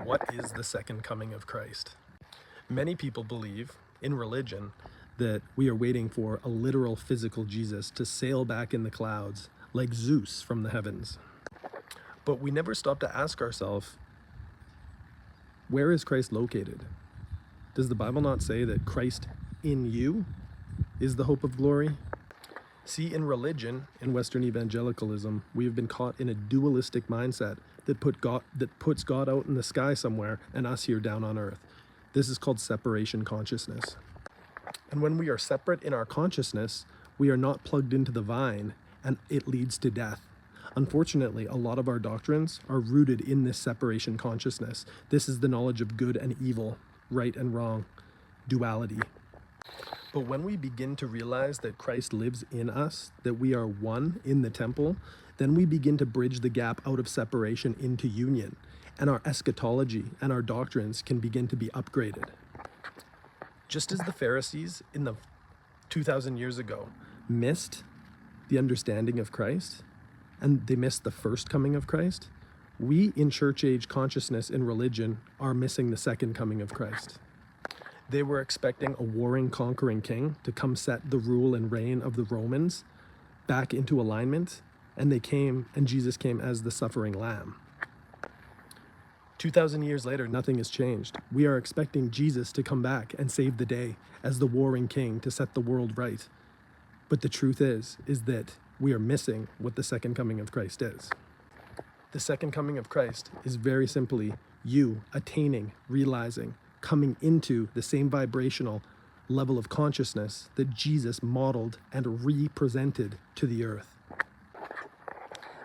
What is the second coming of Christ? Many people believe in religion that we are waiting for a literal physical Jesus to sail back in the clouds like Zeus from the heavens. But we never stop to ask ourselves, where is Christ located? Does the Bible not say that Christ in you is the hope of glory? See, in religion, in Western evangelicalism, we have been caught in a dualistic mindset that puts God out in the sky somewhere and us here down on earth. This is called separation consciousness. And when we are separate in our consciousness, we are not plugged into the vine, and it leads to death. Unfortunately, a lot of our doctrines are rooted in this separation consciousness. This is the knowledge of good and evil, right and wrong, duality. But when we begin to realize that Christ lives in us, that we are one in the temple, then we begin to bridge the gap out of separation into union, and our eschatology and our doctrines can begin to be upgraded. Just as the Pharisees in the 2,000 years ago missed the understanding of Christ, and they missed the first coming of Christ, we in church age consciousness in religion are missing the second coming of Christ. They were expecting a warring, conquering king to come set the rule and reign of the Romans back into alignment, and they came, and Jesus came as the suffering lamb. 2,000 years later, nothing has changed. We are expecting Jesus to come back and save the day as the warring king to set the world right. But the truth is that we are missing what the second coming of Christ is. The second coming of Christ is very simply you attaining, realizing, coming into the same vibrational level of consciousness that Jesus modeled and represented to the earth.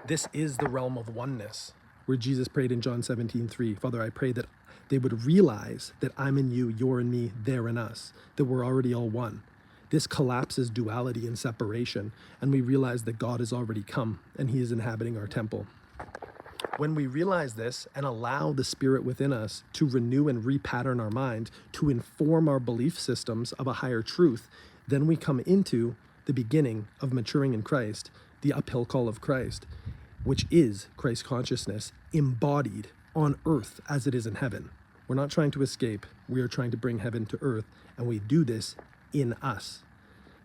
This is the realm of oneness, where Jesus prayed in John 17:3, Father, I pray that they would realize that I'm in you, you're in me, they're in us, that we're already all one. This collapses duality and separation, and we realize that God has already come and he is inhabiting our temple. When we realize this and allow the Spirit within us to renew and repattern our mind, to inform our belief systems of a higher truth, then we come into the beginning of maturing in Christ, the uphill call of Christ, which is Christ consciousness embodied on earth as it is in heaven. We're not trying to escape, we are trying to bring heaven to earth, and we do this in us.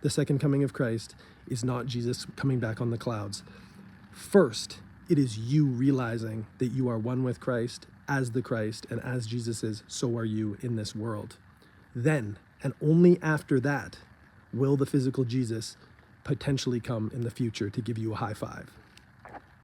The second coming of Christ is not Jesus coming back on the clouds. First, it is you realizing that you are one with Christ, as the Christ, and as Jesus is, so are you in this world. Then, and only after that, will the physical Jesus potentially come in the future to give you a high five.